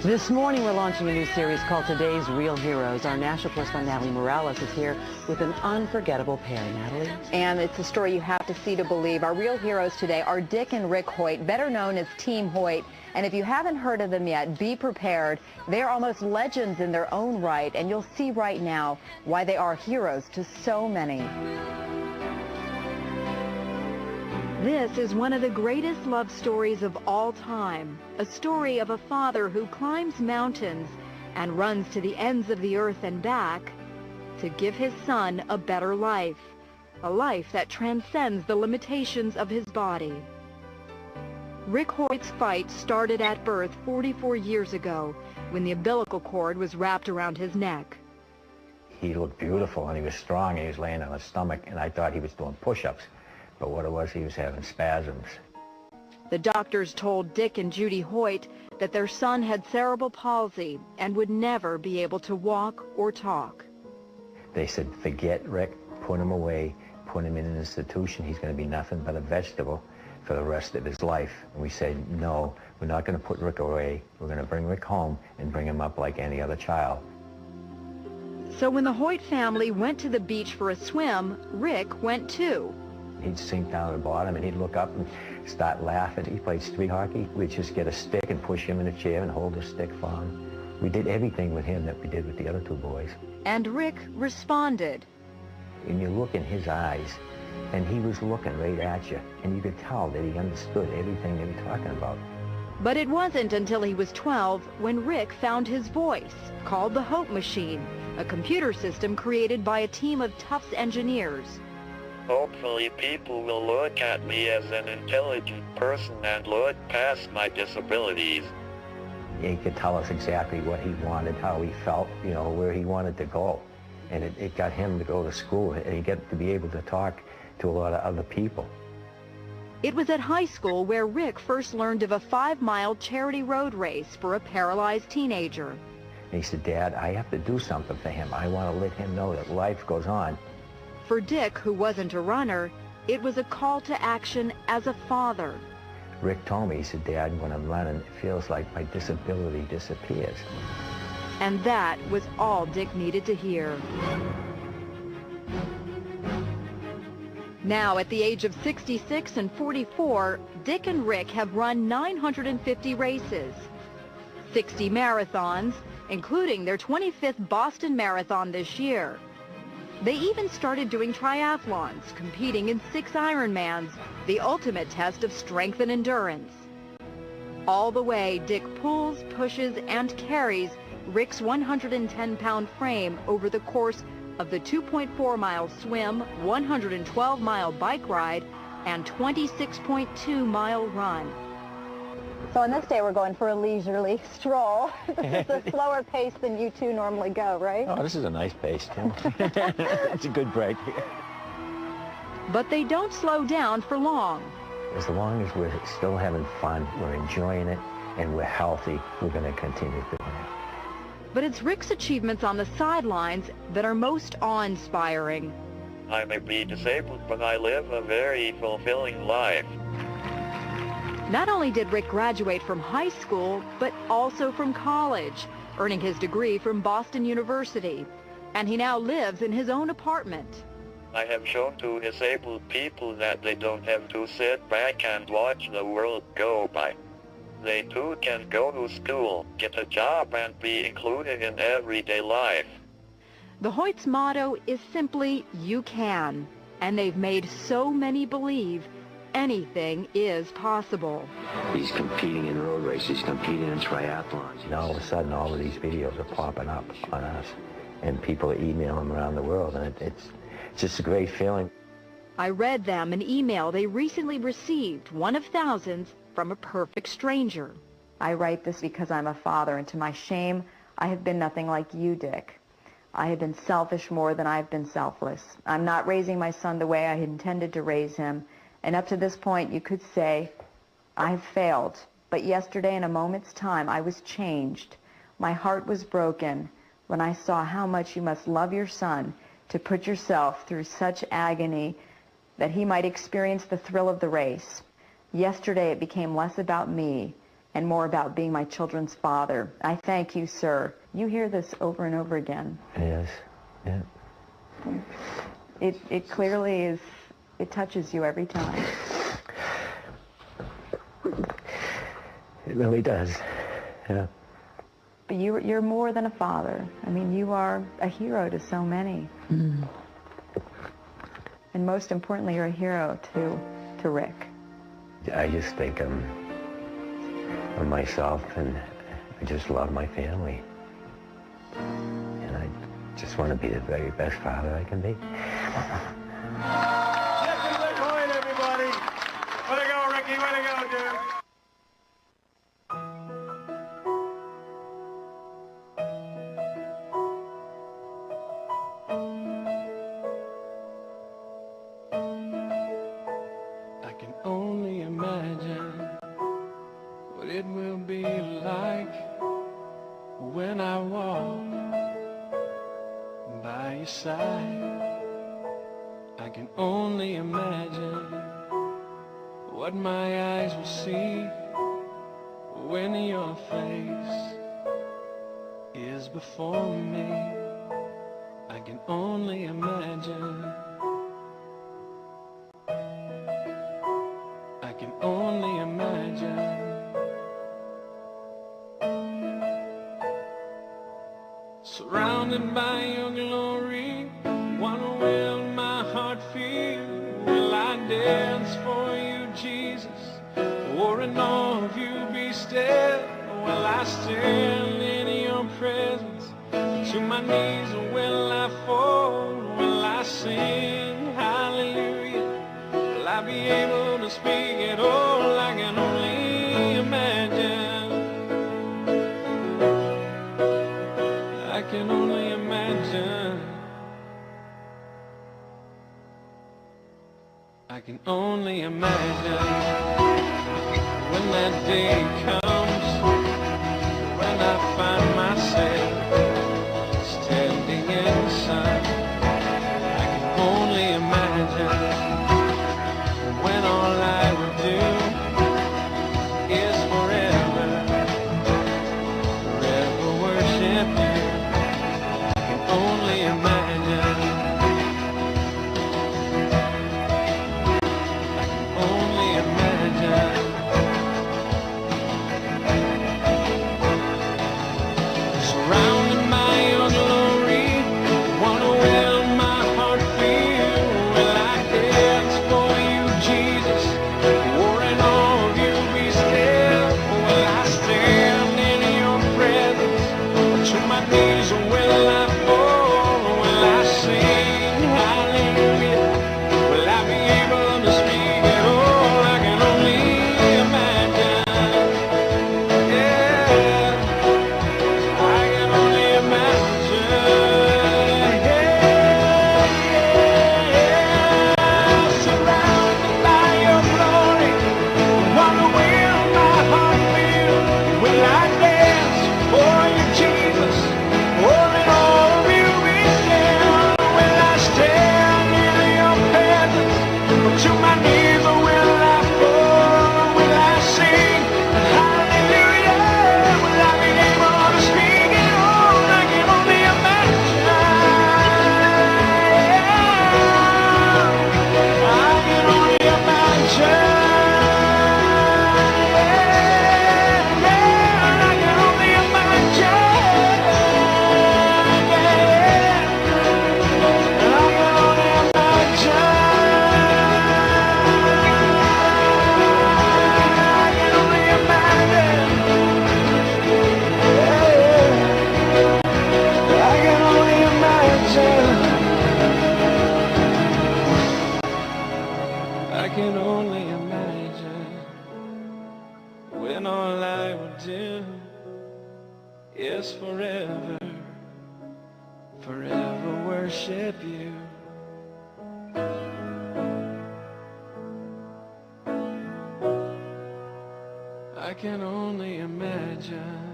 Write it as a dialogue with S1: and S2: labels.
S1: This morning we're launching a new series called Today's Real Heroes. Our national correspondent Natalie Morales is here with an unforgettable pair. Natalie?
S2: And it's a story you have to see to believe. Our real heroes today are Dick and Rick Hoyt, better known as Team Hoyt. And if you haven't heard of them yet, be prepared. They're almost legends in their own right, and you'll see right now why they are heroes to so many. This is one of the greatest love stories of all time, a story of a father who climbs mountains and runs to the ends of the earth and back to give his son a better life, a life that transcends the limitations of his body. Rick Hoyt's fight started at birth 44 years ago when the umbilical cord was wrapped around his neck.
S3: He looked beautiful and he was strong and he was laying on his stomach, and I thought he was doing push-ups. But what it was, he was having spasms.
S2: The doctors told Dick and Judy Hoyt that their son had cerebral palsy and would never be able to walk or talk.
S3: They said, forget Rick, put him away, put him in an institution. He's going to be nothing but a vegetable for the rest of his life. And we said, no, we're not going to put Rick away. We're going to bring Rick home and bring him up like any other child.
S2: So when the Hoyt family went to the beach for a swim, Rick went too.
S3: He'd sink down to the bottom and he'd look up and start laughing. He played street hockey. We'd just get a stick and push him in a chair and hold the stick for him. We did everything with him that we did with the other two boys.
S2: And Rick responded.
S3: And you look in his eyes, and he was looking right at you, and you could tell that he understood everything they were talking about.
S2: But it wasn't until he was 12 when Rick found his voice, called the Hope Machine, a computer system created by a team of Tufts engineers.
S4: Hopefully people will look at me as an intelligent person and look past my disabilities.
S3: He could tell us exactly what he wanted, how he felt, you know, where he wanted to go. And it got him to go to school, and he got to be able to talk to a lot of other people.
S2: It was at high school where Rick first learned of a 5-mile charity road race for a paralyzed teenager.
S3: And he said, Dad, I have to do something for him. I want to let him know that life goes on.
S2: For Dick, who wasn't a runner, it was a call to action as a father.
S3: Rick told me, he said, Dad, when I'm running, it feels like my disability disappears.
S2: And that was all Dick needed to hear. Now, at the age of 66 and 44, Dick and Rick have run 950 races, 60 marathons, including their 25th Boston Marathon this year. They even started doing triathlons, competing in 6 Ironmans, the ultimate test of strength and endurance. All the way, Dick pulls, pushes, and carries Rick's 110-pound frame over the course of the 2.4-mile swim, 112-mile bike ride, and 26.2-mile run. So on this day, we're going for a leisurely stroll. This is a slower pace than you two normally go, right?
S3: Oh, this is a nice pace, too. It's a good break.
S2: But they don't slow down for long.
S3: As long as we're still having fun, we're enjoying it, and we're healthy, we're going to continue doing it.
S2: But it's Rick's achievements on the sidelines that are most awe-inspiring.
S4: I may be disabled, but I live a very fulfilling life.
S2: Not only did Rick graduate from high school, but also from college, earning his degree from Boston University. And he now lives in his own apartment.
S4: I have shown to disabled people that they don't have to sit back and watch the world go by. They too can go to school, get a job, and be included in everyday life.
S2: The Hoyt's motto is simply, you can. And they've made so many believe anything is possible.
S5: He's competing in road races, competing in triathlons.
S3: And all of a sudden, all of these videos are popping up on us, and people are emailing them around the world, and it's just a great feeling.
S2: I read them an email they recently received, one of thousands, from a perfect stranger. I write this because I'm a father, and to my shame, I have been nothing like you, Dick. I have been selfish more than I've been selfless. I'm not raising my son the way I had intended to raise him, and up to this point, you could say, I've failed. But yesterday, in a moment's time, I was changed. My heart was broken when I saw how much you must love your son to put yourself through such agony that he might experience the thrill of the race. Yesterday, it became less about me and more about being my children's father. I thank you, sir. You hear this over and over again.
S3: Yes, yeah.
S2: It clearly is, it touches you every time.
S3: It really does, yeah.
S2: But you're more than a father. I mean, you are a hero to so many.
S1: Mm.
S2: And most importantly, you're a hero to Rick.
S3: I just think of myself, and I just love my family. And I just want to be the very best father I can be.
S6: Get to the point, everybody. Way to go, Ricky. Way to go, dude. I can only imagine what it will be like when I walk by your side. I can only imagine what my eyes will see when your face is before me. I can only imagine. I can only imagine. Surrounded by your glory, what will my heart feel? Will I dance for you, Jesus? Or in awe of you be still? Will I stand in your presence? To my knees will I fall? Will I sing hallelujah? Will I be able to speak at all? I can only imagine. I can only imagine. I can only imagine when that day comes, when I find myself standing in the sun. I can only imagine when all I will do is forever, forever worship you. I can only imagine. I can only imagine. Surrounded by your glory, what will my heart feel? Will I dance for you, Jesus? Or in awe of you be still? Or will I stand in your presence? To my knees will I fall? Will I sing hallelujah? Will I be able to speak at all? I can only imagine. Yeah, I can only imagine. Yeah, surrounded by your glory, what will my heart feel? Will I dance for you, Jesus? Or in all of you be still? Will I stand in your presence? Or to my knees will I fall? Will I sing hallelujah? Will I be able to speak at all? I can only imagine. I can only imagine. I can only imagine. I can only imagine. I can only imagine. I can only imagine. I can only imagine when all I will do is forever, forever worship you. I can only imagine.